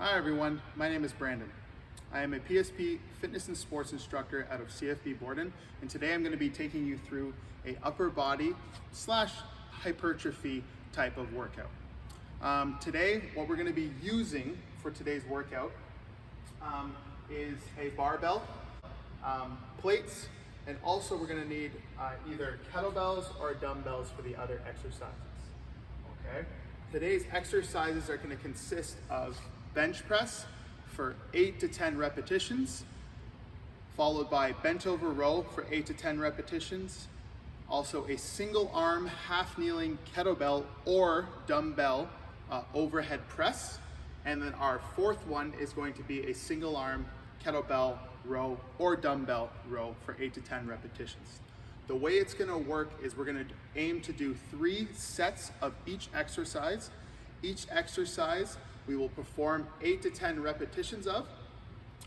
Hi everyone, my name is Brandon. I am a PSP fitness and sports instructor out of FSI Brandon, and today I'm going to be taking you through a upper body / hypertrophy type of workout. Today, what we're going to be using for today's workout is a barbell, plates, and also we're going to need either kettlebells or dumbbells for the other exercises. Okay. Today's exercises are going to consist of bench press for 8 to 10 repetitions, followed by bent over row for 8 to 10 repetitions, also a single arm half kneeling kettlebell or dumbbell overhead press, and then our fourth one is going to be a single arm kettlebell row or dumbbell row for 8 to 10 repetitions. The way it's going to work is we're going to aim to do 3 sets of each exercise. Each exercise we will perform 8 to 10 repetitions of,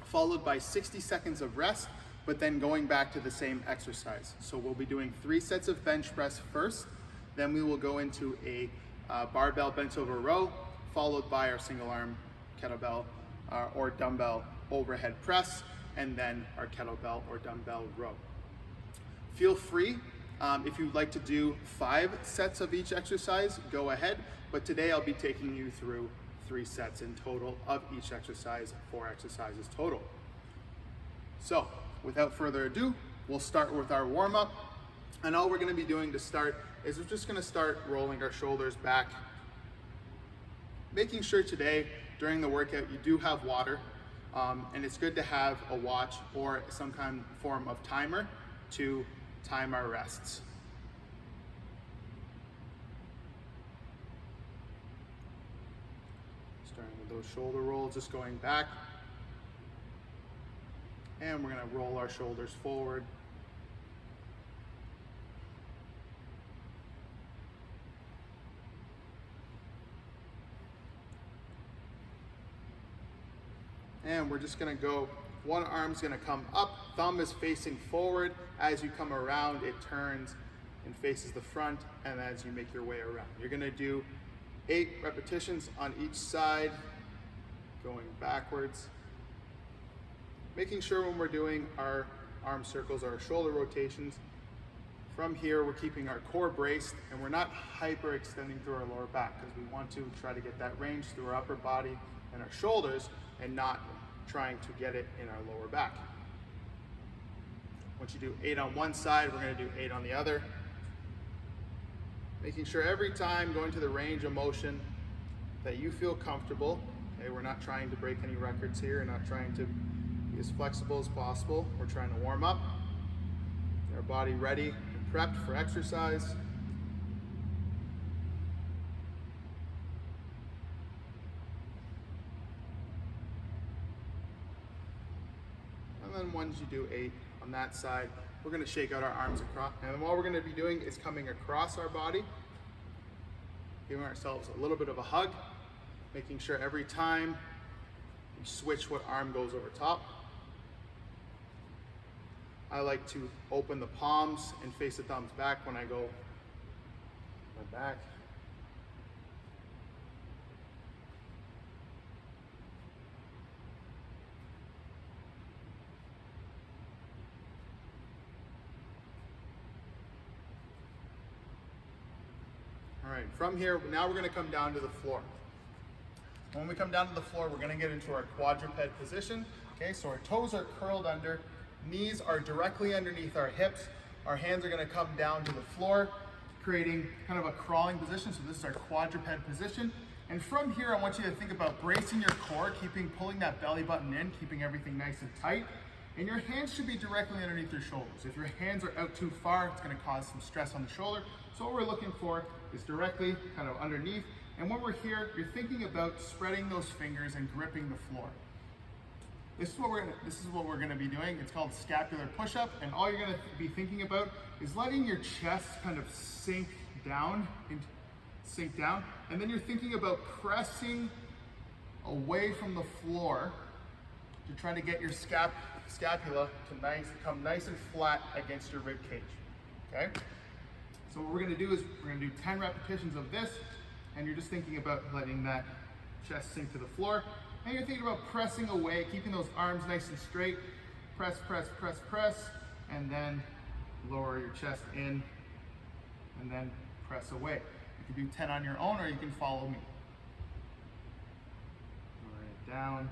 followed by 60 seconds of rest, but then going back to the same exercise. So we'll be doing 3 sets of bench press first, then we will go into a barbell bent over row, followed by our single arm kettlebell or dumbbell overhead press, and then our kettlebell or dumbbell row. Feel free, if you'd like to do 5 sets of each exercise, go ahead, but today I'll be taking you through 3 sets in total of each exercise, 4 exercises total. So, without further ado, we'll start with our warm-up, and all we're going to be doing to start is we're just going to start rolling our shoulders back, making sure today, during the workout, you do have water, and it's good to have a watch or some kind of form of timer to time our rests. Starting with those shoulder rolls, just going back. And we're going to roll our shoulders forward. And we're just going to go, one arm's going to come up, thumb is facing forward. As you come around, it turns and faces the front, and as you make your way around. You're going to do 8 repetitions on each side, going backwards. Making sure when we're doing our arm circles or our shoulder rotations, from here we're keeping our core braced and we're not hyperextending through our lower back, because we want to try to get that range through our upper body and our shoulders and not trying to get it in our lower back. Once you do 8 on one side, we're going to do 8 on the other. Making sure every time going to the range of motion that you feel comfortable. Okay, we're not trying to break any records here, we're not trying to be as flexible as possible. We're trying to warm up, get our body ready and prepped for exercise. And then once you do 8 on that side, we're going to shake out our arms across. And what we're going to be doing is coming across our body, giving ourselves a little bit of a hug, making sure every time we switch what arm goes over top. I like to open the palms and face the thumbs back when I go back. All right, from here, now we're going to come down to the floor. When we come down to the floor, we're going to get into our quadruped position. Okay, so our toes are curled under, knees are directly underneath our hips. Our hands are going to come down to the floor, creating kind of a crawling position. So this is our quadruped position. And from here, I want you to think about bracing your core, pulling that belly button in, keeping everything nice and tight. And your hands should be directly underneath your shoulders. If your hands are out too far, it's going to cause some stress on the shoulder. So what we're looking for is directly kind of underneath. And when we're here, you're thinking about spreading those fingers and gripping the floor. This is what we're going to be doing. It's called scapular push-up, and all you're going to be thinking about is letting your chest kind of sink down, and then you're thinking about pressing away from the floor to try to get your scapula to come nice and flat against your rib cage. Okay. So what we're going to do is we're going to do 10 repetitions of this, and you're just thinking about letting that chest sink to the floor. And you're thinking about pressing away, keeping those arms nice and straight. Press, press, press, press, and then lower your chest in, and then press away. You can do 10 on your own, or you can follow me. Lower it down,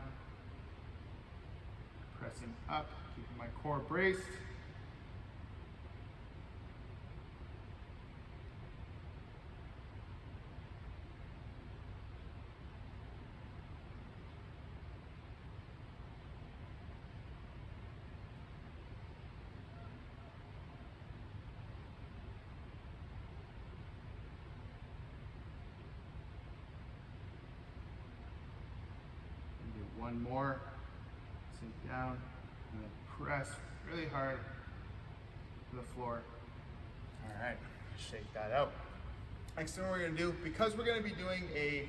pressing up, keeping my core braced. One more, sink down, and then press really hard to the floor. All right, shake that out. Next thing we're gonna do, because we're gonna be doing a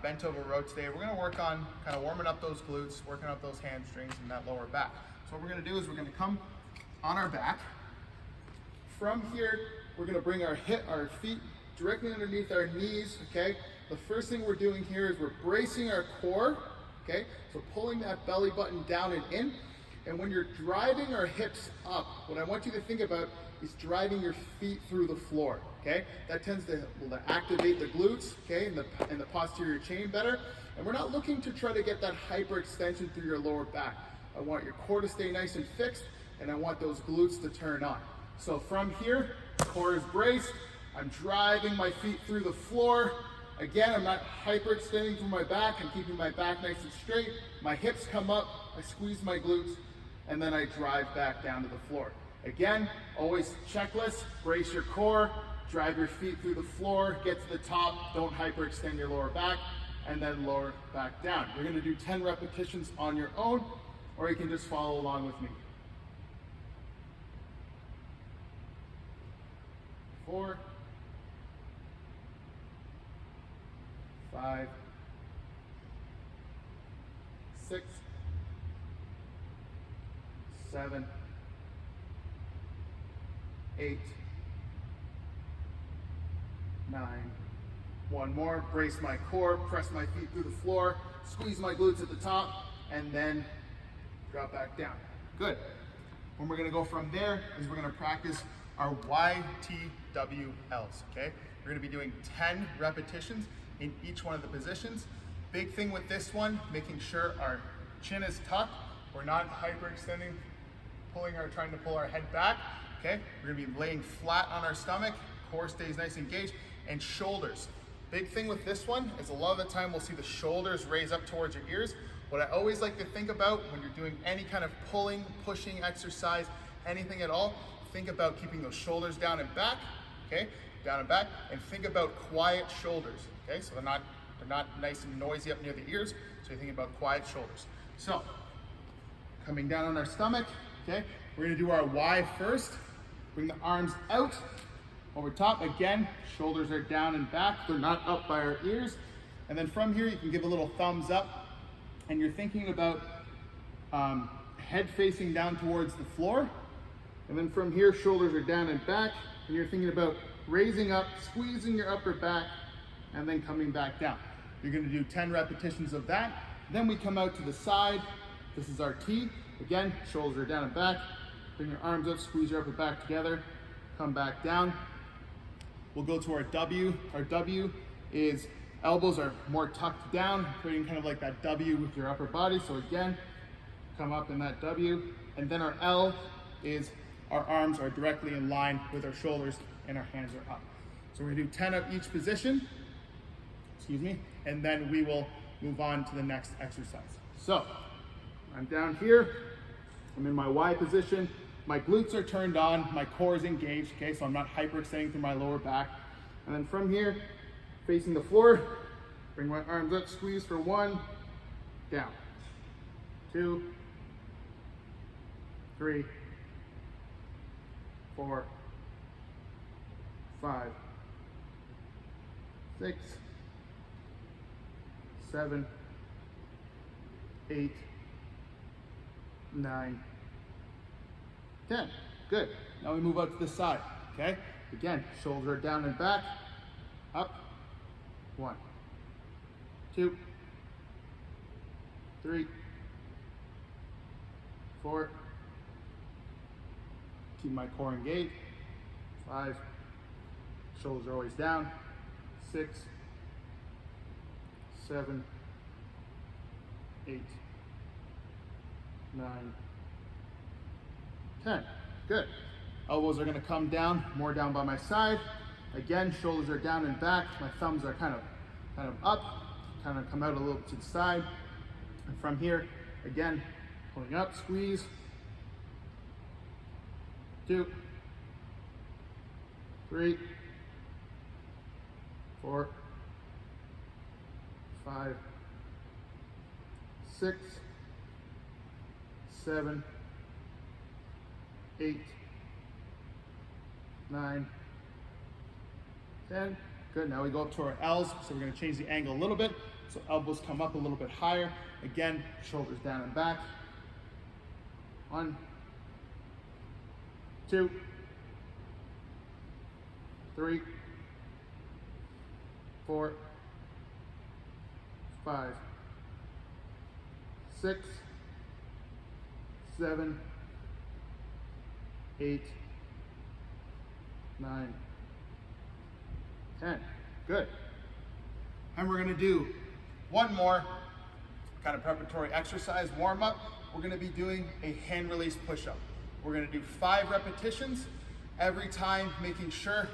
bent over row today, we're gonna work on kind of warming up those glutes, working up those hamstrings and that lower back. So what we're gonna do is we're gonna come on our back. From here, we're gonna bring our feet directly underneath our knees, okay? The first thing we're doing here is we're bracing our core. Okay, so pulling that belly button down and in. And when you're driving our hips up, what I want you to think about is driving your feet through the floor, okay? That tends to activate the glutes, okay, and the posterior chain better. And we're not looking to try to get that hyperextension through your lower back. I want your core to stay nice and fixed, and I want those glutes to turn on. So from here, core is braced. I'm driving my feet through the floor. Again, I'm not hyperextending through my back. I'm keeping my back nice and straight. My hips come up, I squeeze my glutes, and then I drive back down to the floor. Again, always checklist, brace your core, drive your feet through the floor, get to the top, don't hyperextend your lower back, and then lower back down. You're gonna do 10 repetitions on your own, or you can just follow along with me. 4, 5, 6, 7, 8, 9. One more, brace my core, press my feet through the floor, squeeze my glutes at the top, and then drop back down. Good. When we're gonna go from there is we're gonna practice our YTWLs, okay? We're gonna be doing 10 repetitions in each one of the positions. Big thing with this one, making sure our chin is tucked. We're not hyperextending, trying to pull our head back, okay? We're gonna be laying flat on our stomach, core stays nice and engaged, and shoulders. Big thing with this one is a lot of the time we'll see the shoulders raise up towards your ears. What I always like to think about when you're doing any kind of pulling, pushing exercise, anything at all, think about keeping those shoulders down and back, okay? Down and back, and think about quiet shoulders, okay? So they're not nice and noisy up near the ears, so you're thinking about quiet shoulders. So, coming down on our stomach, okay? We're gonna do our Y first. Bring the arms out, over top. Again, shoulders are down and back. They're not up by our ears. And then from here, you can give a little thumbs up, and you're thinking about head facing down towards the floor. And then from here, shoulders are down and back, and you're thinking about raising up, squeezing your upper back, and then coming back down. You're gonna do 10 repetitions of that. Then we come out to the side. This is our T. Again, shoulders are down and back. Bring your arms up, squeeze your upper back together, come back down. We'll go to our W. Our W is elbows are more tucked down, creating kind of like that W with your upper body. So again, come up in that W. And then our L is our arms are directly in line with our shoulders and our hands are up. So we're gonna do 10 of each position, and then we will move on to the next exercise. So I'm down here, I'm in my Y position, my glutes are turned on, my core is engaged, okay, so I'm not hyperextending through my lower back. And then from here, facing the floor, bring my arms up, squeeze for 1, down, 2, 3, 4, 5, 6, 7, 8, 9, 10. Good. Now we move out to the side, okay? Again, shoulders are down and back, up, 1, 2, 3, 4, keep my core engaged, 5, shoulders are always down, 6, 7, 8, 9, 10. Good. Elbows are going to come down, more down by my side. Again, shoulders are down and back. My thumbs are kind of up, kind of come out a little to the side. And from here, again, pulling up, squeeze. 2, 3, 4, 5, 6, 7, 8, 9, 10. Good. Now we go up to our L's. So we're going to change the angle a little bit. So elbows come up a little bit higher. Again, shoulders down and back. 1, 2, 3, 4, 5, 6, 7, 8, 9, 10. Good. And we're going to do one more kind of preparatory exercise, warm up. We're going to be doing a hand release push-up. We're going to do 5 repetitions every time, making sure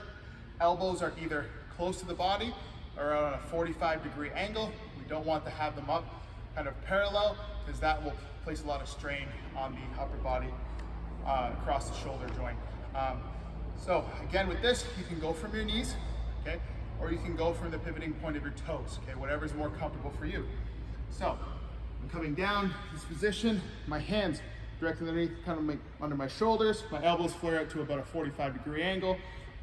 elbows are either close to the body or on a 45-degree angle. We don't want to have them up kind of parallel, because that will place a lot of strain on the upper body across the shoulder joint. So again, with this, you can go from your knees, okay, or you can go from the pivoting point of your toes, okay, whatever's more comfortable for you. So I'm coming down this position, my hands directly underneath, kind of under my shoulders, my elbows flare out to about a 45-degree angle.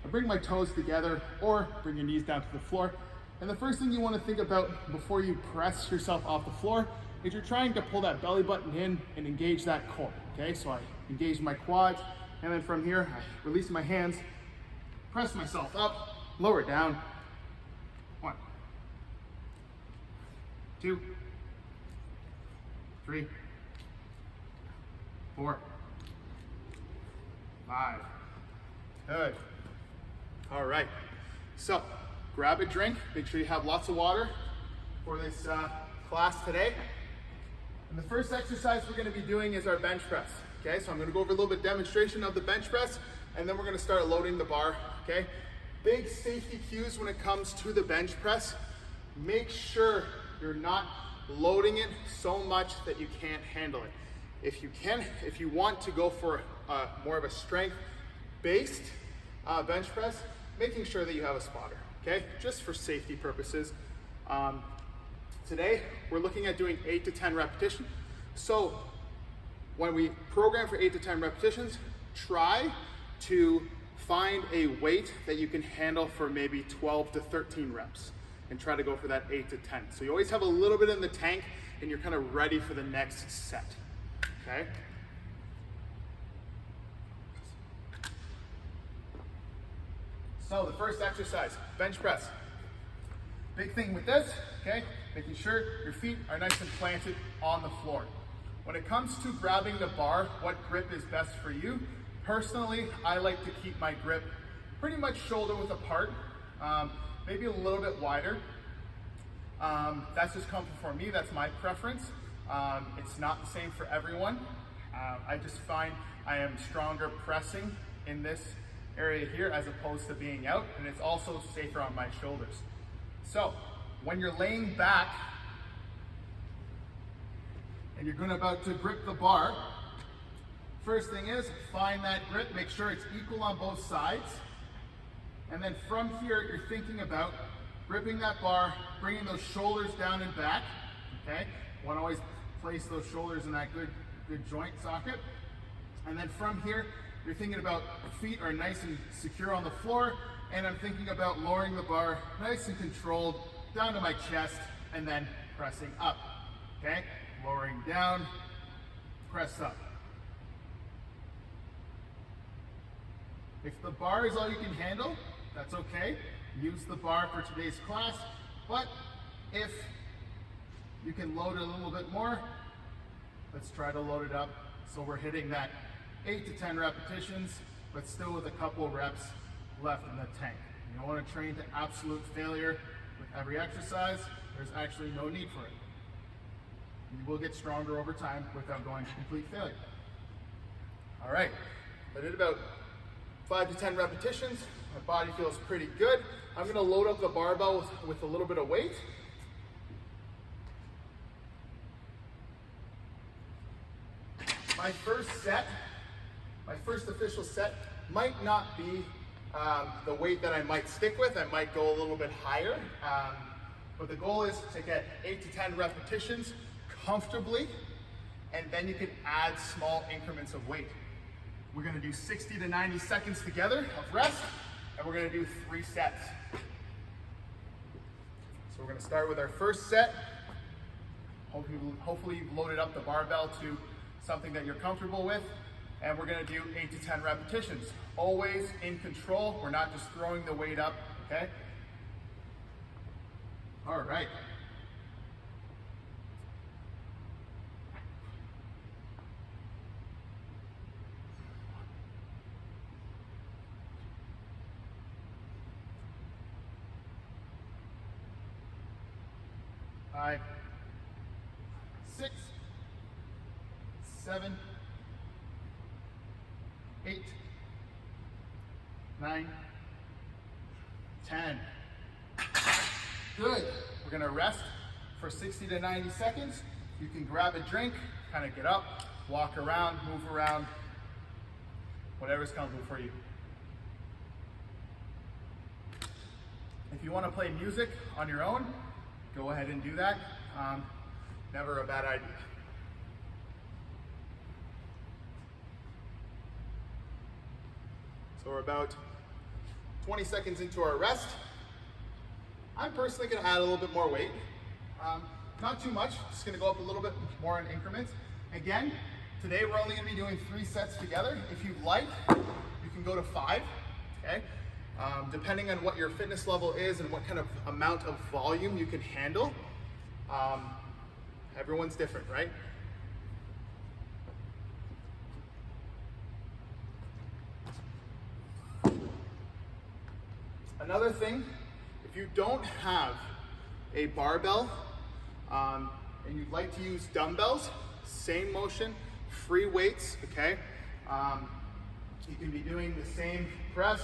I bring my toes together, or bring your knees down to the floor. And the first thing you want to think about before you press yourself off the floor is you're trying to pull that belly button in and engage that core, okay? So I engage my quads, and then from here, I release my hands, press myself up, lower down. 1, 2, 3, 4, 5. Good. All right. So grab a drink. Make sure you have lots of water for this class today. And the first exercise we're going to be doing is our bench press. Okay, so I'm going to go over a little bit demonstration of the bench press, and then we're going to start loading the bar. Okay, big safety cues when it comes to the bench press. Make sure you're not loading it so much that you can't handle it. If you want to go for more of a strength-based bench press, making sure that you have a spotter. Okay, just for safety purposes. Today we're looking at doing 8 to 10 repetitions. So when we program for 8 to 10 repetitions, try to find a weight that you can handle for maybe 12 to 13 reps, and try to go for that 8 to 10. So you always have a little bit in the tank, and you're kind of ready for the next set. Okay. So the first exercise, bench press. Big thing with this, okay, making sure your feet are nice and planted on the floor. When it comes to grabbing the bar, what grip is best for you? Personally, I like to keep my grip pretty much shoulder width apart, maybe a little bit wider. That's just comfort for me, that's my preference. It's not the same for everyone. I just find I am stronger pressing in this area here as opposed to being out, and it's also safer on my shoulders. So when you're laying back and you're about to grip the bar, first thing is find that grip, make sure it's equal on both sides, and then from here you're thinking about gripping that bar, bringing those shoulders down and back. Okay, want to always place those shoulders in that good joint socket, and then from here you're thinking about feet are nice and secure on the floor, and I'm thinking about lowering the bar nice and controlled down to my chest, and then pressing up. Okay, lowering down, press up. If the bar is all you can handle, that's okay. Use the bar for today's class, but if you can load it a little bit more, Let's try to load it up so we're hitting that 8 to 10 repetitions, but still with a couple reps left in the tank. You don't want to train to absolute failure with every exercise. There's actually no need for it. You will get stronger over time without going to complete failure. All right, I did about 5 to 10 repetitions. My body feels pretty good. I'm gonna load up the barbell with a little bit of weight. My first official set might not be the weight that I might stick with. I might go a little bit higher. But the goal is to get 8 to 10 repetitions comfortably, and then you can add small increments of weight. We're gonna do 60 to 90 seconds together of rest, and we're gonna do 3 sets. So we're gonna start with our first set. Hopefully you've loaded up the barbell to something that you're comfortable with, and we're gonna do 8 to 10 repetitions. Always in control, we're not just throwing the weight up, okay? All right. Five, 6, 7, 8, 9, 10. Good. We're gonna rest for 60 to 90 seconds. You can grab a drink, kind of get up, walk around, move around, whatever's comfortable for you. If you want to play music on your own, go ahead and do that. Never a bad idea. So we're about 20 seconds into our rest. I'm personally going to add a little bit more weight. Not too much, just going to go up a little bit more in increments. Again, today we're only going to be doing 3 sets together. If you like, you can go to 5, okay? Depending on what your fitness level is and what kind of amount of volume you can handle. Everyone's different, right? Another thing, if you don't have a barbell and you'd like to use dumbbells, same motion, free weights, okay? You can be doing the same press,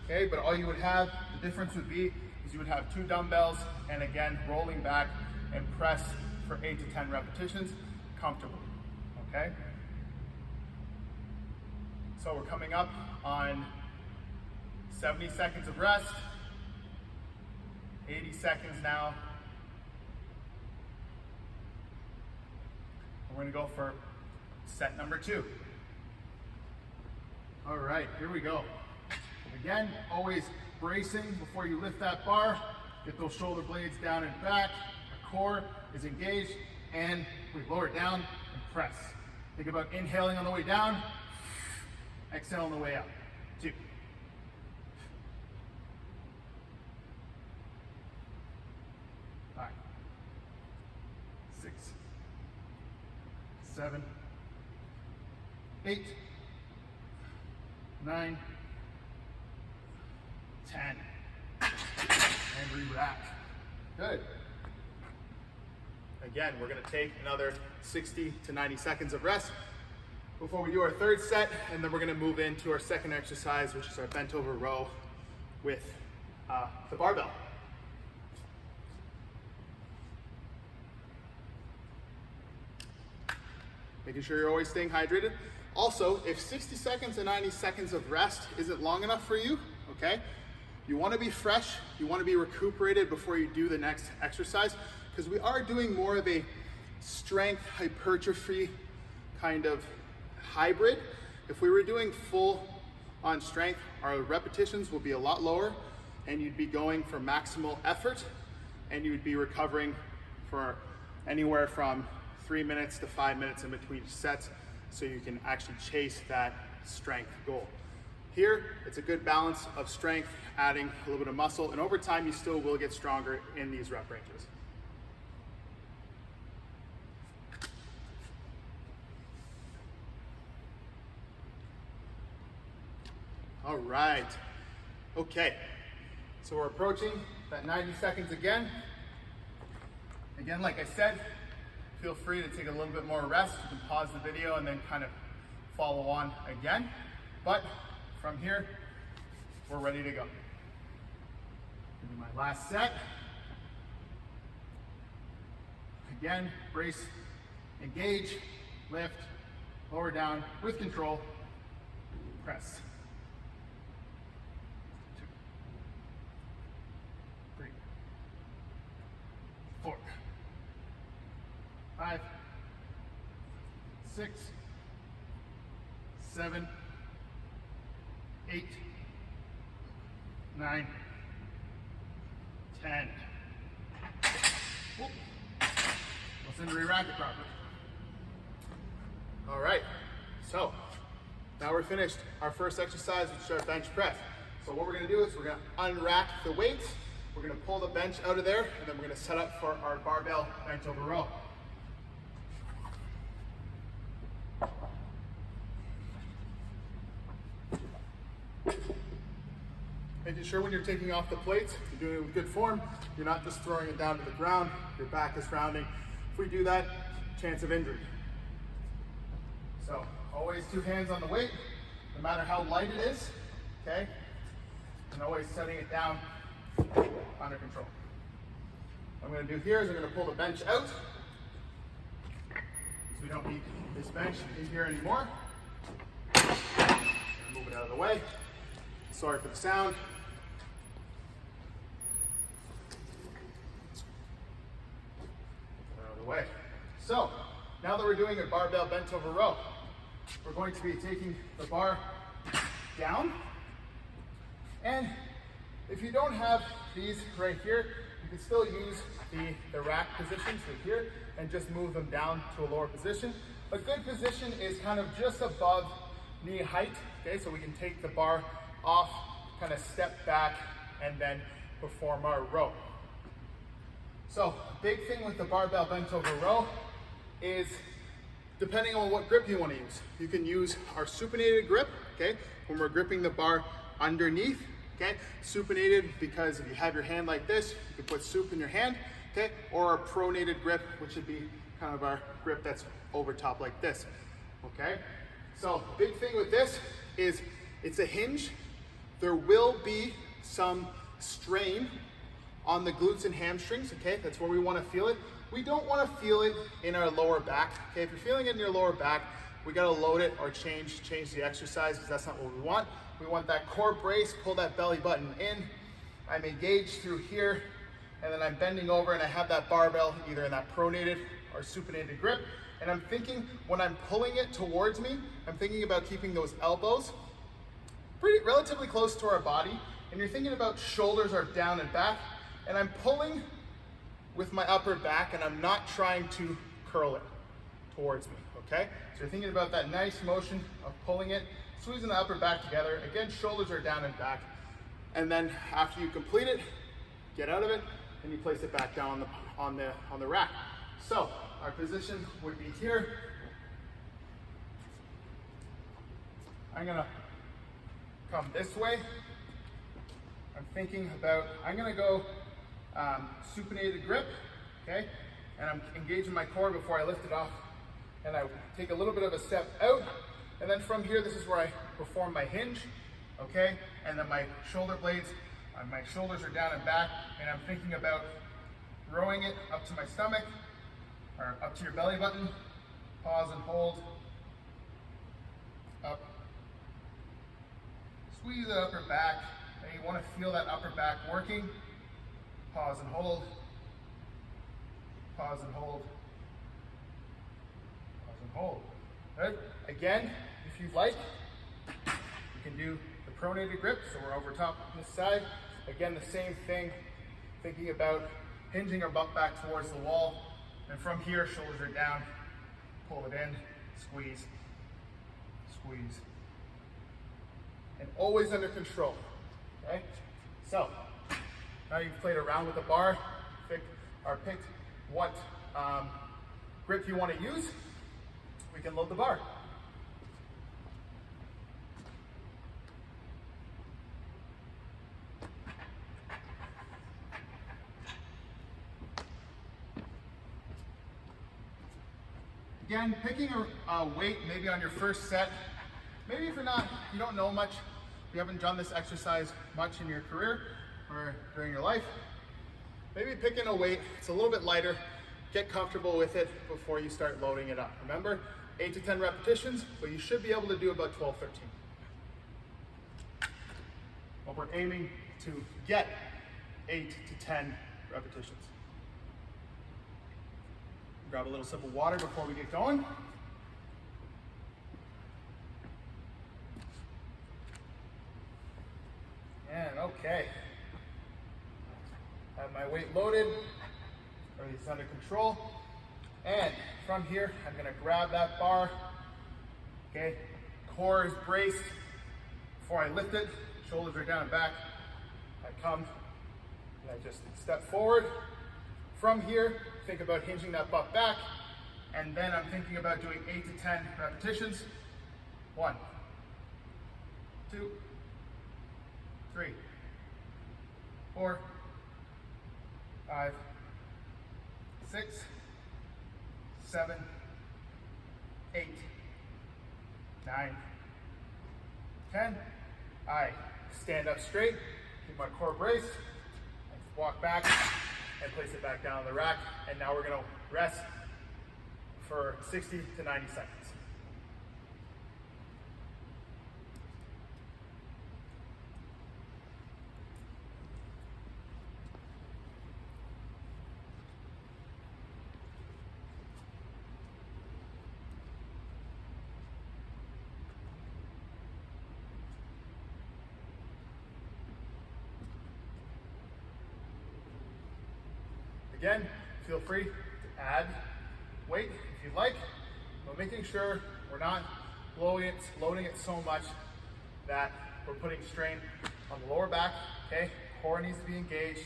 okay? But all you would have, the difference would be, is you would have 2 dumbbells and again, rolling back and press for 8 to 10 repetitions comfortably, okay? So we're coming up on 70 seconds of rest, 80 seconds now. We're gonna go for set number 2. All right, here we go. Again, always bracing before you lift that bar. Get those shoulder blades down and back. The core is engaged, and we lower it down and press. Think about inhaling on the way down, exhale on the way up. 2. 5, 6, 7, 8, 9, 10. And re-rack. Good. Again, we're going to take another 60 to 90 seconds of rest before we do our 3rd set, and then we're going to move into our 2nd exercise, which is our bent over row with the barbell. Making sure you're always staying hydrated. Also, if 60 seconds and 90 seconds of rest isn't long enough for you, okay, you want to be fresh, you want to be recuperated before you do the next exercise, because we are doing more of a strength hypertrophy kind of hybrid. If we were doing full on strength, our repetitions will be a lot lower, and you'd be going for maximal effort, and you would be recovering for anywhere from 3 minutes to 5 minutes in between sets, so you can actually chase that strength goal. Here, it's a good balance of strength, adding a little bit of muscle, and over time you still will get stronger in these rep ranges. All right. Okay. So we're approaching that 90 seconds again. Again, like I said, feel free to take a little bit more rest. You can pause the video and then kind of follow on again. But from here, we're ready to go. Give me my last set. Again, brace, engage, lift, lower down with control, press. 2, 3, 4, 5, 6, 7, 8, 9, 10. Let's re-rack it properly. All right, so now we're finished our first exercise, which is our bench press. So what we're gonna do is we're gonna unrack the weights, we're gonna pull the bench out of there, and then we're gonna set up for our barbell bench over row. Making sure when you're taking off the plates, you're doing it with good form. You're not just throwing it down to the ground. Your back is rounding. If we do that, chance of injury. So always 2 hands on the weight, no matter how light it is, okay? And always setting it down under control. What I'm gonna do here is I'm gonna pull the bench out. So we don't need this bench in here anymore. Move it out of the way. Sorry for the sound. Out of the way. So, now that we're doing a barbell bent over row, we're going to be taking the bar down. And if you don't have these right here, you can still use the rack positions right here and just move them down to a lower position. A good position is kind of just above knee height, okay? So we can take the bar off, kind of step back, and then perform our row. So, big thing with the barbell bent over row is depending on what grip you want to use. You can use our supinated grip, okay, when we're gripping the bar underneath, okay? Supinated because if you have your hand like this, you can put soup in your hand, okay? Or a pronated grip, which would be kind of our grip that's over top like this, okay? So, big thing with this is it's a hinge. There will be some strain on the glutes and hamstrings, okay? That's where we want to feel it. We don't want to feel it in our lower back, okay? If you're feeling it in your lower back, we got to load it or change the exercise because that's not what we want. We want that core brace, pull that belly button in. I'm engaged through here, and then I'm bending over and I have that barbell either in that pronated or supinated grip. And I'm thinking when I'm pulling it towards me, I'm thinking about keeping those elbows relatively close to our body, and you're thinking about shoulders are down and back, and I'm pulling with my upper back, and I'm not trying to curl it towards me, okay? So you're thinking about that nice motion of pulling it, squeezing the upper back together. Again, shoulders are down and back, and then after you complete it, get out of it, and you place it back down on the rack. So our position would be here. I'm gonna come this way. I'm thinking about, I'm gonna go supinated grip, okay? And I'm engaging my core before I lift it off. And I take a little bit of a step out. And then from here, this is where I perform my hinge, okay? And then my shoulder blades, my shoulders are down and back. And I'm thinking about rowing it up to my stomach, or up to your belly button. Pause and hold. Up. Squeeze the upper back, and you want to feel that upper back working. Pause and hold. Pause and hold. Pause and hold. Right? Again, if you'd like, you can do the pronated grip, so we're over top on this side. Again, the same thing, thinking about hinging our butt back towards the wall, and from here, shoulders are down, pull it in, squeeze, squeeze. And always under control, okay? So, now you've played around with the bar, picked what grip you want to use, we can load the bar. Again, picking a weight maybe on your first set. Maybe if you don't know much, you haven't done this exercise much in your career or during your life, maybe picking a weight, it's a little bit lighter, get comfortable with it before you start loading it up. Remember, 8 to 10 repetitions, but you should be able to do about 12, 13. But we're aiming to get 8 to 10 repetitions. Grab a little sip of water before we get going. And okay. Have my weight loaded, everything's under control. And from here, I'm gonna grab that bar. Okay, core is braced. Before I lift it, shoulders are down and back. I come and I just step forward. From here, think about hinging that butt back, and then I'm thinking about doing 8 to 10 repetitions. 1, 2, 3, 4, 5, 6, 7, 8, 9, 10. I stand up straight, keep my core braced, walk back, and place it back down on the rack. And now we're gonna rest for 60 to 90 seconds. Again, feel free to add weight if you'd like, but making sure we're not loading it so much that we're putting strain on the lower back, okay? Core needs to be engaged.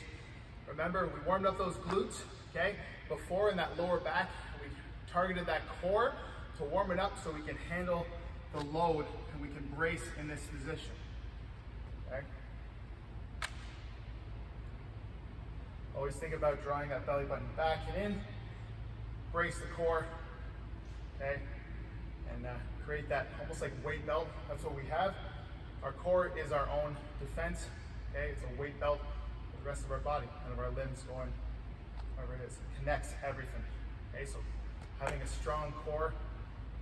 Remember, we warmed up those glutes, okay? Before in that lower back, we targeted that core to warm it up so we can handle the load and we can brace in this position, okay? Always think about drawing that belly button back and in, brace the core, okay? And create that almost like weight belt. That's what we have. Our core is our own defense, okay? It's a weight belt for the rest of our body, none of our limbs going, whatever it is. It connects everything, okay? So having a strong core,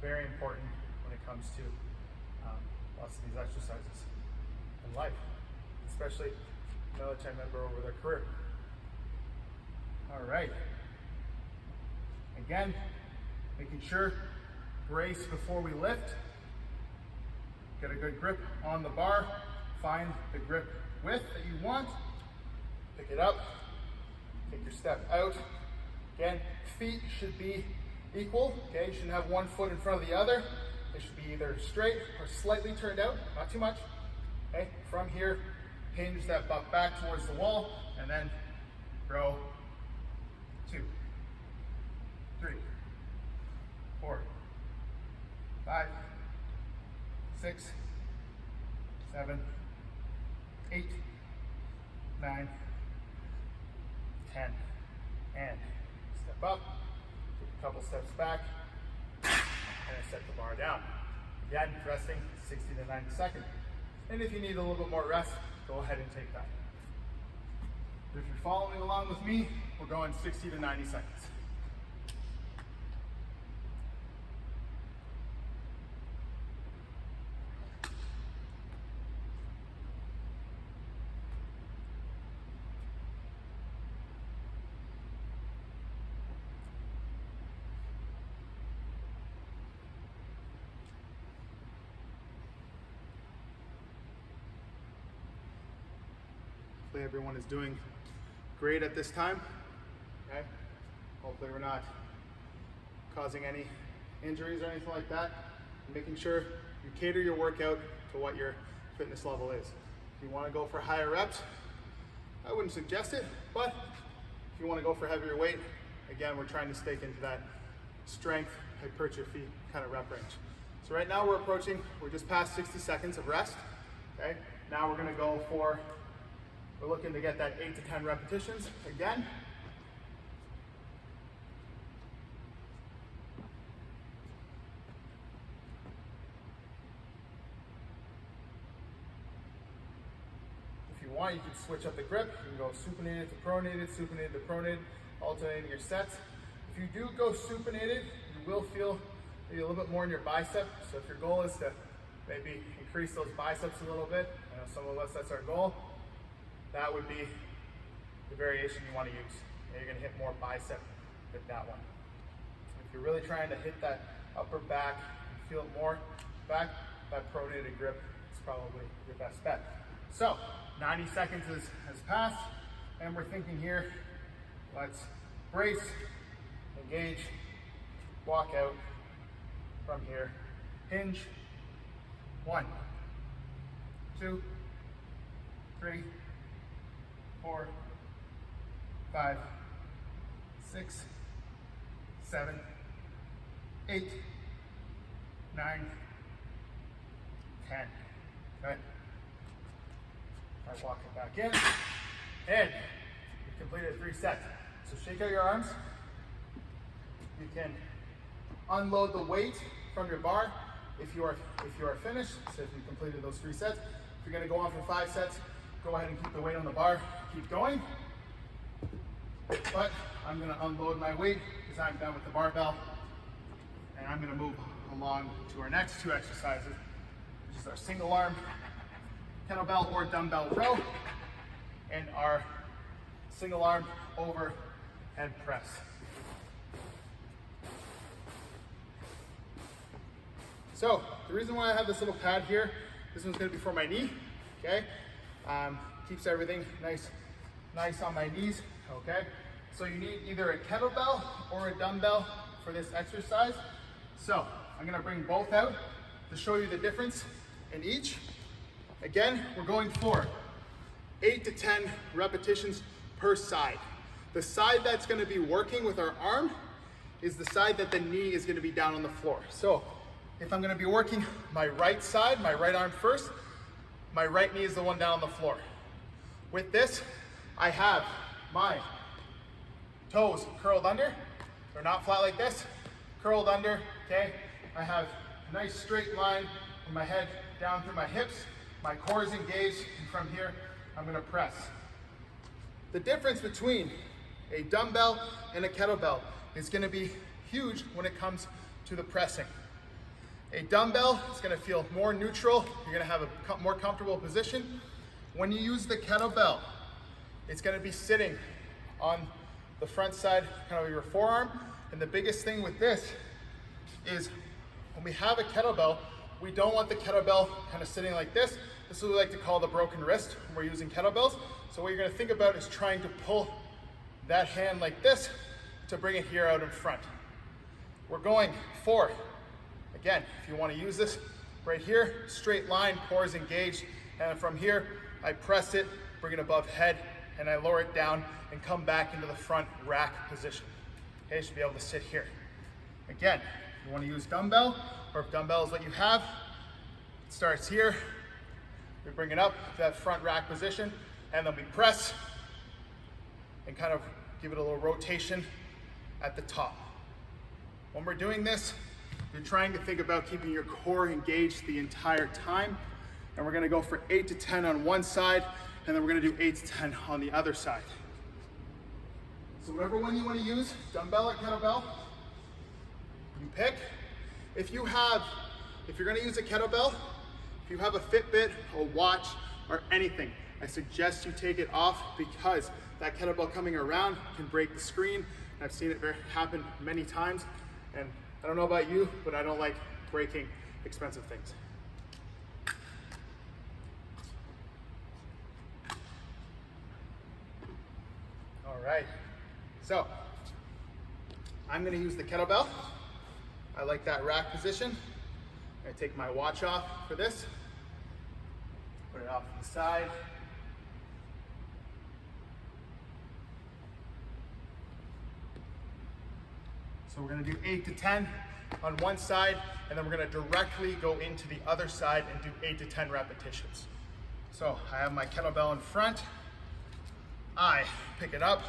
very important when it comes to lots of these exercises in life, especially military member over their career. All right. Again, making sure, brace before we lift. Get a good grip on the bar. Find the grip width that you want. Pick it up. Take your step out. Again, feet should be equal. Okay, you shouldn't have one foot in front of the other. They should be either straight or slightly turned out, not too much. Okay, from here, hinge that butt back towards the wall, and then grow. 2, 3, 4, 5, 6, 7, 8, 9, 10. And step up, take a couple steps back, and I set the bar down. Again, resting 60 to 90 seconds. And if you need a little bit more rest, go ahead and take that. If you're following along with me, we're going 60 to 90 seconds. Hopefully everyone is doing great at this time, okay? Hopefully we're not causing any injuries or anything like that. Making sure you cater your workout to what your fitness level is. If you want to go for higher reps, I wouldn't suggest it, but if you want to go for heavier weight, again, we're trying to stake into that strength, hypertrophy kind of rep range. So right now we're just past 60 seconds of rest, okay? Now we're gonna go for, we're looking to get that 8 to 10 repetitions again. you want, you can switch up the grip. You can go supinated to pronated, supinated to pronated, alternating your sets. If you do go supinated, you will feel maybe a little bit more in your bicep. So if your goal is to maybe increase those biceps a little bit, I know some of us, that's our goal, that would be the variation you want to use. And you're going to hit more bicep with that one. If you're really trying to hit that upper back and feel it more back, that pronated grip is probably your best bet. So 90 seconds has passed, and we're thinking here, let's brace, engage, walk out from here, hinge, 1, 2, 3, 4, 5, 6, 7, 8, 9, 10. Good. All right, walk it back in, and you completed 3 sets. So shake out your arms. You can unload the weight from your bar if you are finished. So if you completed those 3 sets, if you're going to go on for 5 sets, go ahead and keep the weight on the bar. Keep going. But I'm going to unload my weight because I'm done with the barbell, and I'm going to move along to our next 2 exercises, which is our single arm kettlebell or dumbbell row and our single arm overhead press. So the reason why I have this little pad here, this one's going to be for my knee, okay? Keeps everything nice on my knees, okay? So you need either a kettlebell or a dumbbell for this exercise. So I'm going to bring both out to show you the difference in each. Again, we're going for 8 to 10 repetitions per side. The side that's going to be working with our arm is the side that the knee is going to be down on the floor. So if I'm going to be working my right side, my right arm first, my right knee is the one down on the floor. With this, I have my toes curled under. They're not flat like this, curled under, okay? I have a nice straight line from my head down through my hips. My core is engaged, and from here, I'm going to press. The difference between a dumbbell and a kettlebell is going to be huge when it comes to the pressing. A dumbbell is going to feel more neutral. You're going to have a more comfortable position. When you use the kettlebell, it's going to be sitting on the front side, kind of your forearm. And the biggest thing with this is when we have a kettlebell, we don't want the kettlebell kind of sitting like this. This is what we like to call the broken wrist when we're using kettlebells. So what you're going to think about is trying to pull that hand like this to bring it here out in front. We're going for, again, if you want to use this right here, straight line, core is engaged, and from here, I press it, bring it above head, and I lower it down and come back into the front rack position. Okay, you should be able to sit here. Again, if you want to use dumbbell, or if dumbbell is what you have, it starts here, we bring it up to that front rack position, and then we press and kind of give it a little rotation at the top. When we're doing this, you're trying to think about keeping your core engaged the entire time, and we're going to go for 8 to 10 on one side, and then we're going to do 8 to 10 on the other side. So whatever one you want to use, dumbbell or kettlebell, you pick. If you're going to use a kettlebell, if you have a Fitbit, a watch, or anything, I suggest you take it off because that kettlebell coming around can break the screen. I've seen it happen many times, and I don't know about you, but I don't like breaking expensive things. All right, so I'm going to use the kettlebell. I like that rack position. I take my watch off for this, put it off to the side. So we're going to do 8 to 10 on one side, and then we're going to directly go into the other side and do 8 to 10 repetitions. So I have my kettlebell in front. I pick it up,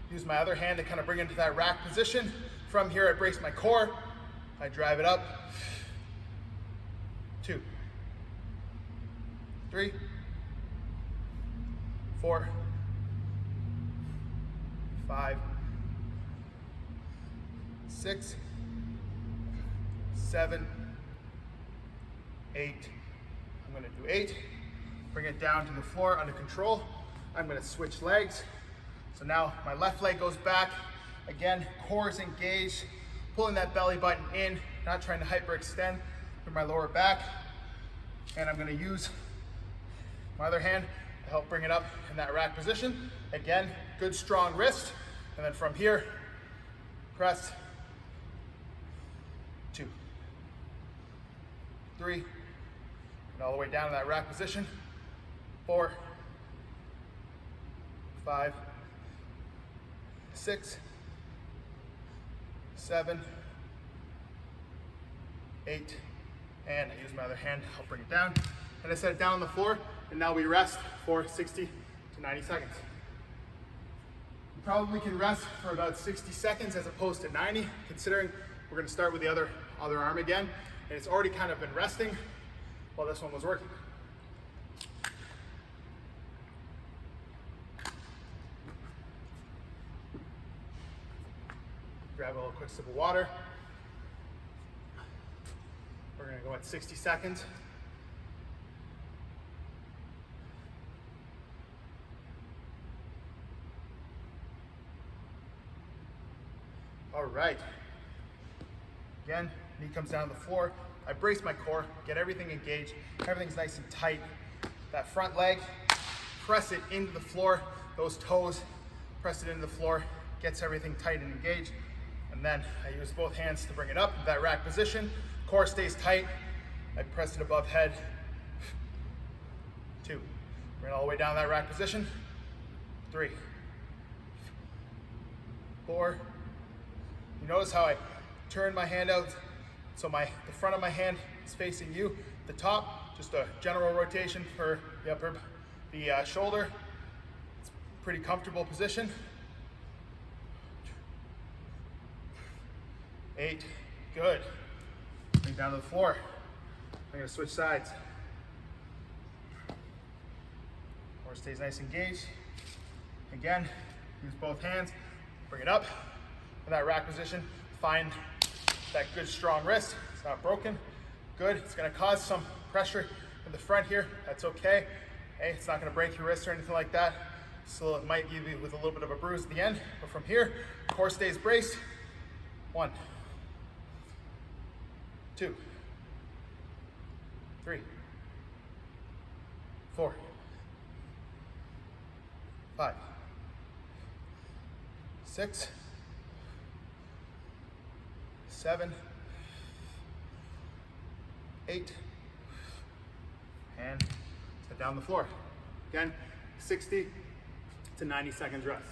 use my other hand to kind of bring it into that rack position. From here, I brace my core. I drive it up. 2, 3, 4, 5, 6, 7, 8. I'm going to do 8. Bring it down to the floor under control. I'm going to switch legs. So now my left leg goes back. Again, core is engaged, pulling that belly button in, not trying to hyperextend with my lower back. And I'm going to use my other hand to help bring it up in that rack position. Again, good strong wrist. And then from here, press. 2, 3, and all the way down to that rack position. 4, 5, 6, 7, 8, and I use my other hand to help bring it down. And I set it down on the floor, and now we rest for 60 to 90 seconds. You probably can rest for about 60 seconds as opposed to 90, considering we're going to start with the other arm again, and it's already kind of been resting while this one was working. Grab a little quick sip of water. We're going to go at 60 seconds. All right. Again, knee comes down to the floor. I brace my core, get everything engaged. Everything's nice and tight. That front leg, press it into the floor. Those toes, press it into the floor. Gets everything tight and engaged. And then I use both hands to bring it up into that rack position. Core stays tight. I press it above head. 2. Bring it all the way down that rack position. 3, 4. You notice how I turn my hand out so the front of my hand is facing you. The top, just a general rotation for the shoulder. It's a pretty comfortable position. 8, good. Bring it down to the floor. I'm gonna switch sides. Core stays nice and engaged. Again, use both hands, bring it up in that rack position. Find that good strong wrist. It's not broken. Good. It's gonna cause some pressure in the front here. That's okay. Hey, it's not gonna break your wrist or anything like that. So it might leave you with a little bit of a bruise at the end. But from here, core stays braced. 1, 2, 3, 4, 5, 6, 7, 8, and set down the floor. Again, 60 to 90 seconds rest.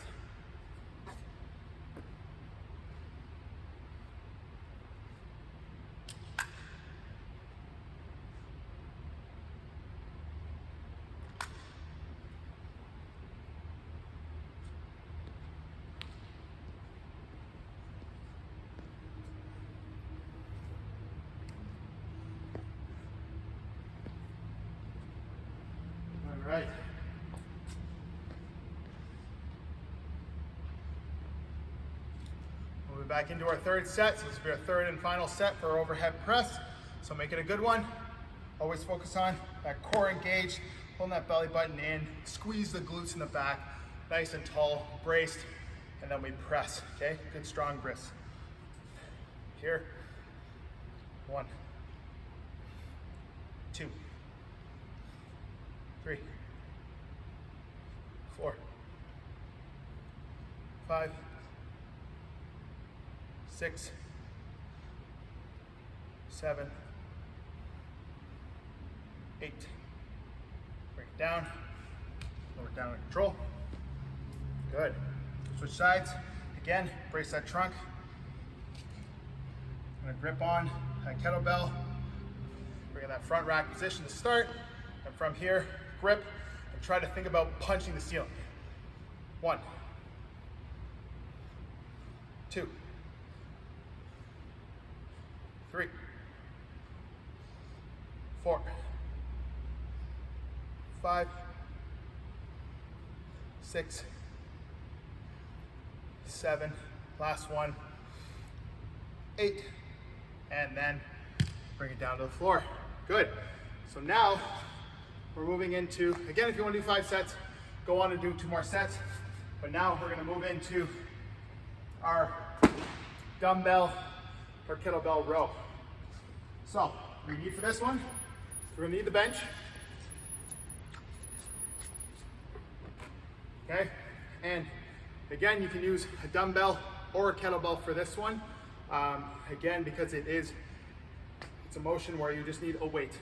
All right. Moving back into our third set. So this will be our third and final set for our overhead press. So make it a good one. Always focus on that core engaged, pulling that belly button in, squeeze the glutes in the back, nice and tall, braced, and then we press, okay? Good strong wrists. Here, 1, 2, 3, 4, 5, 6, 7, 8. Bring it down, lower it down under control. Good. Switch sides. Again, brace that trunk. I'm gonna grip on that kettlebell. Bring in that front rack position to start. And from here, grip and try to think about punching the ceiling. 1, 2, 3, 4, 5, 6, 7, last one, 8, and then bring it down to the floor. Good. So now we're moving into, again, if you want to do 5 sets, go on and do 2 more sets. But now we're going to move into our dumbbell or kettlebell row. So we need for this one, we're going to need the bench. Okay, and again, you can use a dumbbell or a kettlebell for this one. Again, because it's a motion where you just need a weight.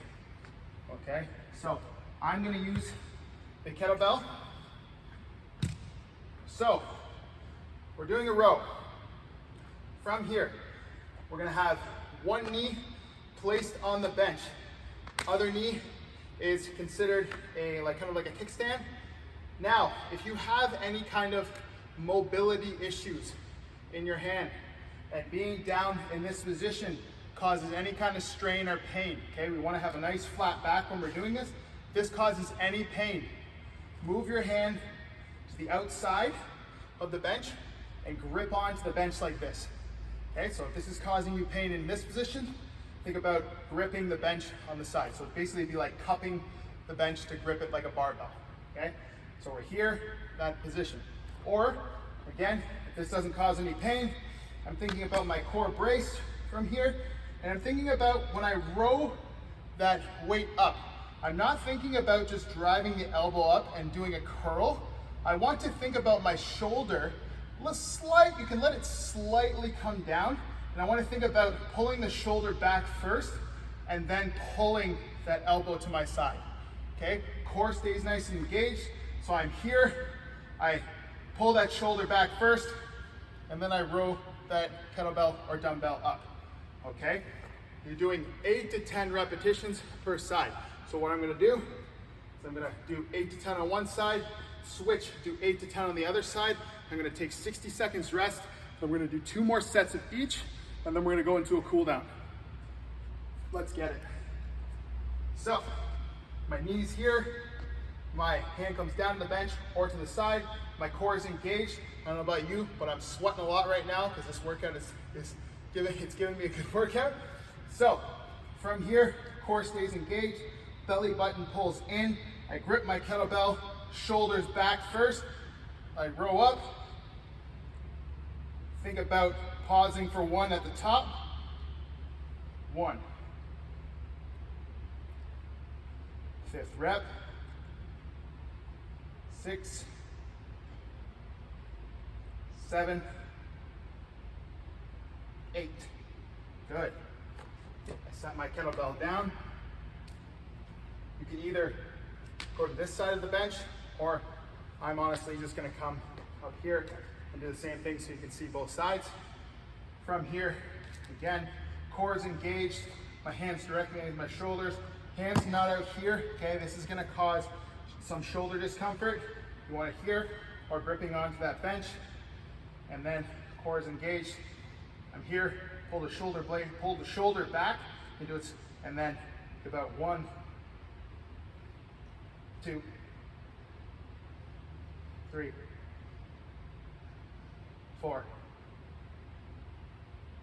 Okay, so I'm going to use the kettlebell. So we're doing a row. From here, we're going to have one knee placed on the bench. Other knee is considered kind of like a kickstand. Now, if you have any kind of mobility issues in your hand and being down in this position causes any kind of strain or pain, okay, we want to have a nice flat back when we're doing this. If this causes any pain, move your hand to the outside of the bench and grip onto the bench like this. Okay, so if this is causing you pain in this position, think about gripping the bench on the side. So basically it'd be like cupping the bench to grip it like a barbell. Okay, so we're here, that position. Or, again, if this doesn't cause any pain, I'm thinking about my core brace from here, and I'm thinking about when I row that weight up. I'm not thinking about just driving the elbow up and doing a curl. I want to think about my shoulder, you can let it slightly come down, and I want to think about pulling the shoulder back first, and then pulling that elbow to my side. Okay, core stays nice and engaged. So I'm here, I pull that shoulder back first, and then I row that kettlebell or dumbbell up, okay? You're doing 8 to 10 repetitions per side. So what I'm gonna do is I'm gonna do 8 to 10 on one side, switch, do 8 to 10 on the other side. I'm gonna take 60 seconds rest, then we're gonna do 2 more sets of each, and then we're gonna go into a cool down. Let's get it. So, my knees here, my hand comes down to the bench or to the side. My core is engaged. I don't know about you, but I'm sweating a lot right now because this workout is giving me a good workout. So from here, core stays engaged, belly button pulls in. I grip my kettlebell, shoulders back first. I row up. Think about pausing for 1 at the top. 1. 5th rep. 6, 7, 8. Good. I set my kettlebell down. You can either go to this side of the bench, or I'm honestly just going to come up here and do the same thing so you can see both sides. From here, again, core is engaged. My hands directly underneath my shoulders. Hands not out here. Okay, this is going to cause some shoulder discomfort. You want it here or gripping onto that bench, and then core is engaged. I'm here, pull the shoulder blade, pull the shoulder back into its, and then about 1, 2, 3, 4,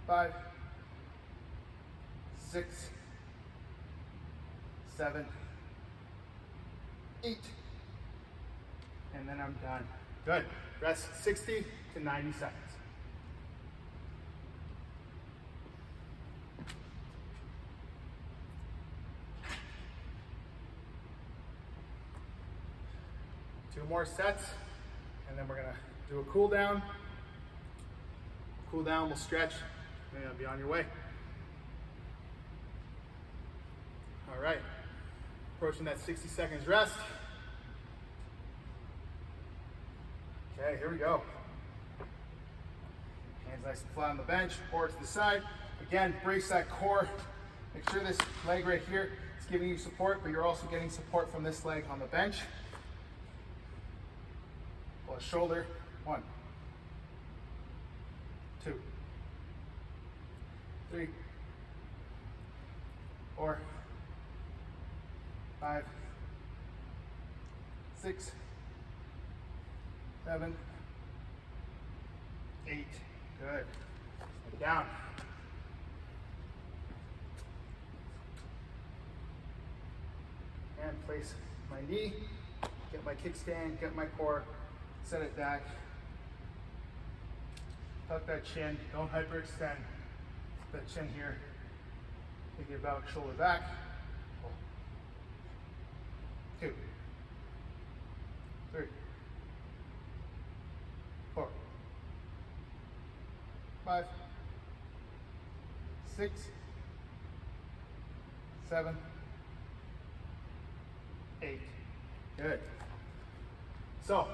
5, 6, 7, 8, and then I'm done. Good. Rest 60 to 90 seconds. Two more sets, and then we're gonna do a cool down. Cool down, we'll stretch, and you'll be on your way. All right, approaching that 60 seconds rest. Okay, here we go. Hands nice and flat on the bench, or to the side. Again, brace that core. Make sure this leg right here is giving you support, but you're also getting support from this leg on the bench. Pull a shoulder. 1, 2, 3, 4, 5, 6, 7, 8. Good. Stay down. And place my knee, get my kickstand, get my core, set it back. Tuck that chin, don't hyperextend that chin here. Thinking about shoulder back. 2, 3, 4, 5, 6, 7, 8. Good. So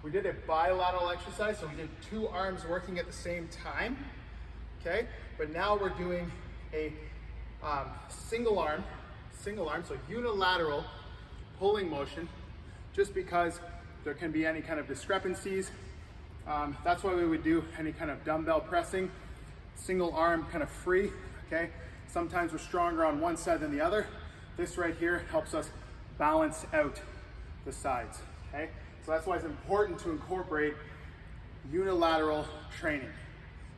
we did a bilateral exercise, so we did 2 arms working at the same time. Okay, but now we're doing a single arm, so unilateral pulling motion, just because there can be any kind of discrepancies. That's why we would do any kind of dumbbell pressing, single arm kind of free, okay? Sometimes we're stronger on one side than the other. This right here helps us balance out the sides, okay? So that's why it's important to incorporate unilateral training.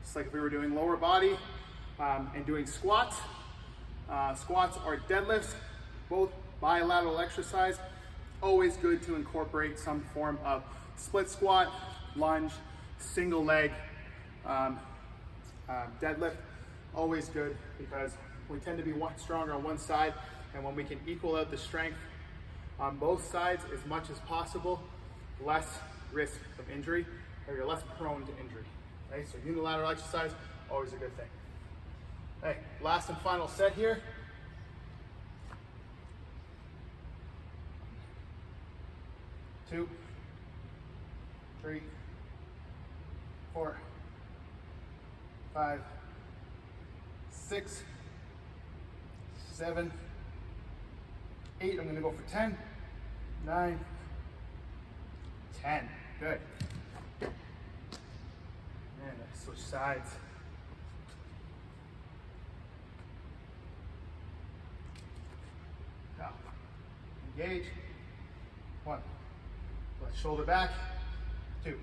Just like if we were doing lower body and doing squats, squats or deadlifts, both bilateral exercise, always good to incorporate some form of split squat, lunge, single leg, deadlift, always good because we tend to be stronger on one side, and when we can equal out the strength on both sides as much as possible, less risk of injury, or you're less prone to injury. Okay, so unilateral exercise, always a good thing. Okay, last and final set here. 2, 3, 4, 5, 6, 7, 8. I'm going to go for 10, 9, 10. Good. And I switch sides. Now, engage. 1. Left shoulder back. 2,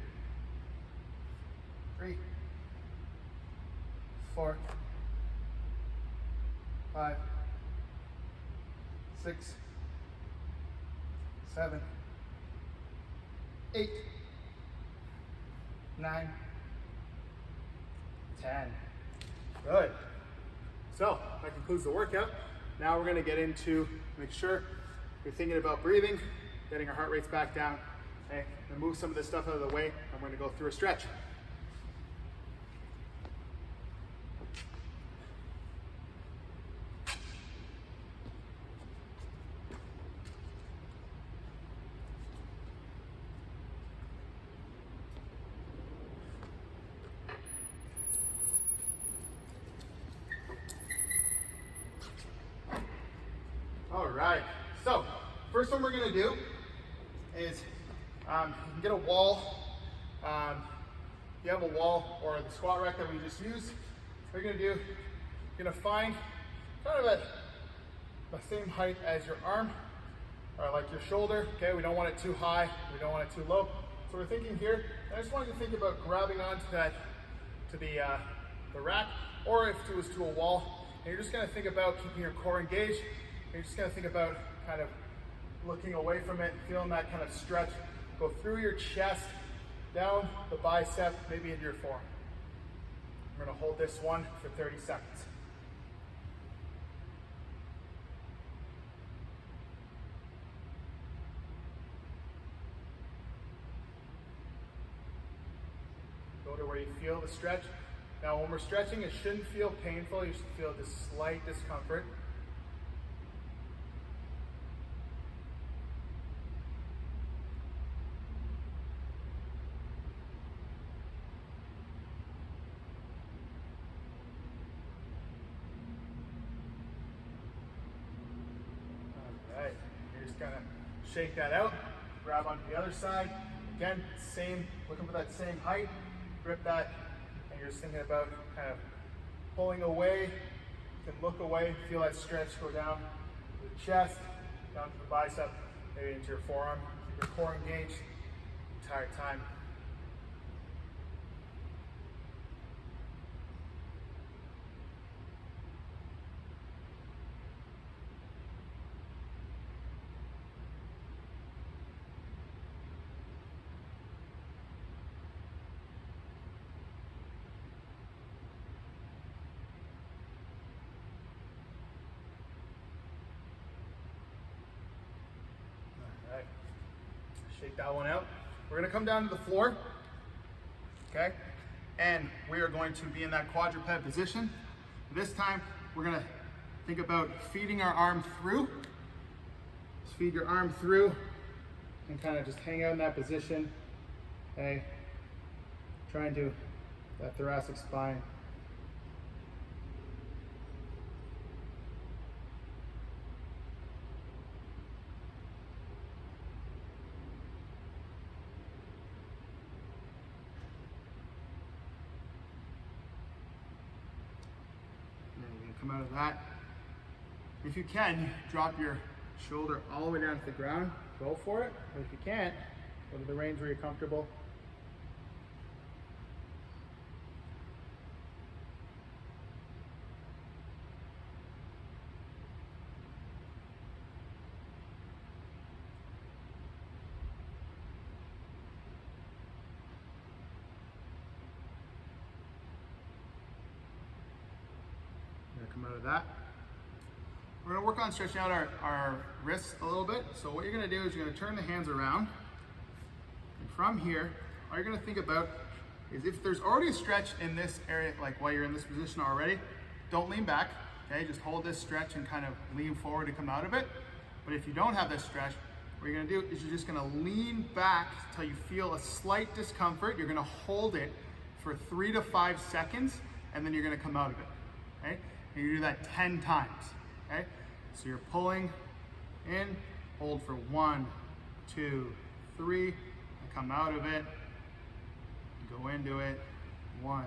3, 4, 5, 6, 7, 8, 9, 10. Good. So that concludes the workout. Now we're going to get into, make sure you're thinking about breathing, getting our heart rates back down. Okay, and move some of this stuff out of the way. I'm going to go through a stretch. All right, so first one we're going to do is you can get a wall. If you have a wall or the squat rack that we just used, what you're going to do, you're going to find kind of at the same height as your arm, or like your shoulder. Okay, we don't want it too high, we don't want it too low. So we're thinking here, I just want you to think about grabbing onto that, to the rack, or if it was to a wall, and you're just going to think about keeping your core engaged. You're just going to think about kind of looking away from it, feeling that kind of stretch go through your chest, down the bicep, maybe into your forearm. I'm going to hold this one for 30 seconds. Go to where you feel the stretch. Now when we're stretching, it shouldn't feel painful. You should feel this slight discomfort. Kind of shake that out, grab onto the other side. Again, same, looking for that same height, grip that, and you're just thinking about kind of pulling away. You can look away, feel that stretch go down to the chest, down to the bicep, maybe into your forearm. Keep your core engaged the entire time. Okay. Shake that one out. We're gonna come down to the floor, okay? And we are going to be in that quadruped position. This time, we're gonna think about feeding our arm through. Just feed your arm through and kind of just hang out in that position, okay? Trying to, that thoracic spine. Come out of that. If you can, drop your shoulder all the way down to the ground. Go for it. But if you can't, go to the range where you're comfortable. Come out of that. We're going to work on stretching out our wrists a little bit. So what you're going to do is you're going to turn the hands around. And from here, all you're going to think about is if there's already a stretch in this area, like while you're in this position already, don't lean back. Okay, just hold this stretch and kind of lean forward to come out of it. But if you don't have this stretch, what you're going to do is you're just going to lean back until you feel a slight discomfort. You're going to hold it for 3 to 5 seconds, and then you're going to come out of it. Okay? And you do that 10 times, okay? So you're pulling in, hold for 1, 2, 3, come out of it, go into it, 1,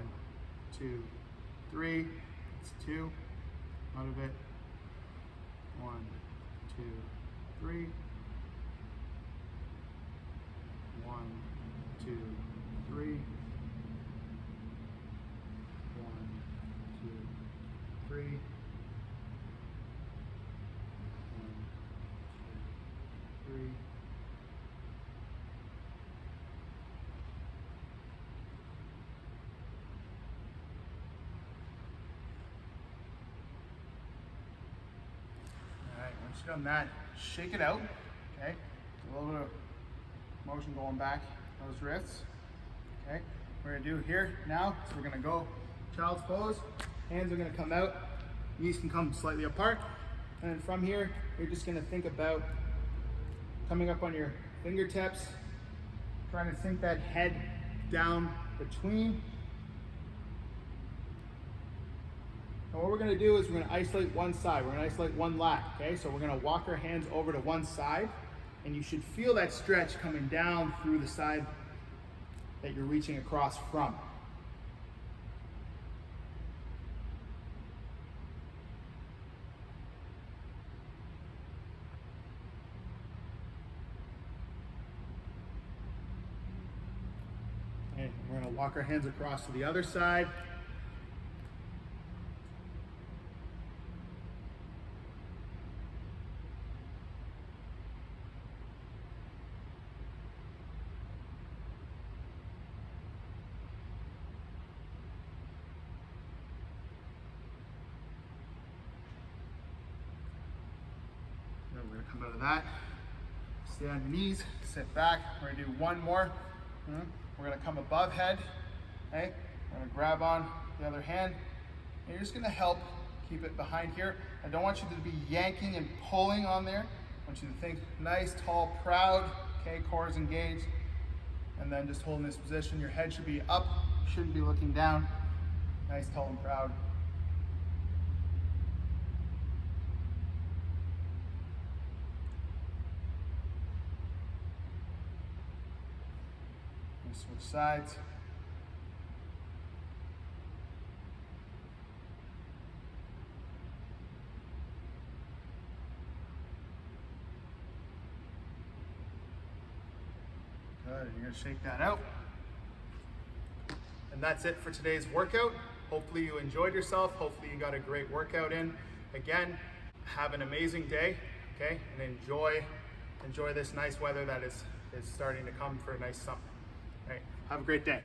2, 3, that's 2, out of it, 1, 2, 3, 1, 2, 3, 1, 2, 3, 1, 2, 3. All right, once you've done that, shake it out, okay? A little bit of motion going back those wrists, okay? What we're gonna do here now is we're gonna go child's pose. Hands are gonna come out, knees can come slightly apart. And then from here, you're just gonna think about coming up on your fingertips, trying to sink that head down between. And what we're gonna do is we're gonna isolate one side. We're gonna isolate one lat, okay? So we're gonna walk our hands over to one side, and you should feel that stretch coming down through the side that you're reaching across from. Okay, we're gonna walk our hands across to the other side. We're gonna come out of that, stay on your knees, sit back. We're gonna do one more. We're gonna come above head, okay? We're gonna grab on the other hand, and you're just gonna help keep it behind here. I don't want you to be yanking and pulling on there. I want you to think nice, tall, proud, okay? Core is engaged, and then just holding this position. Your head should be up, shouldn't be looking down. Nice, tall, and proud. Switch sides. Good, you're gonna shake that out. And that's it for today's workout. Hopefully you enjoyed yourself. Hopefully you got a great workout in. Again, have an amazing day, okay? And enjoy this nice weather that is starting to come for a nice summer. All right, have a great day.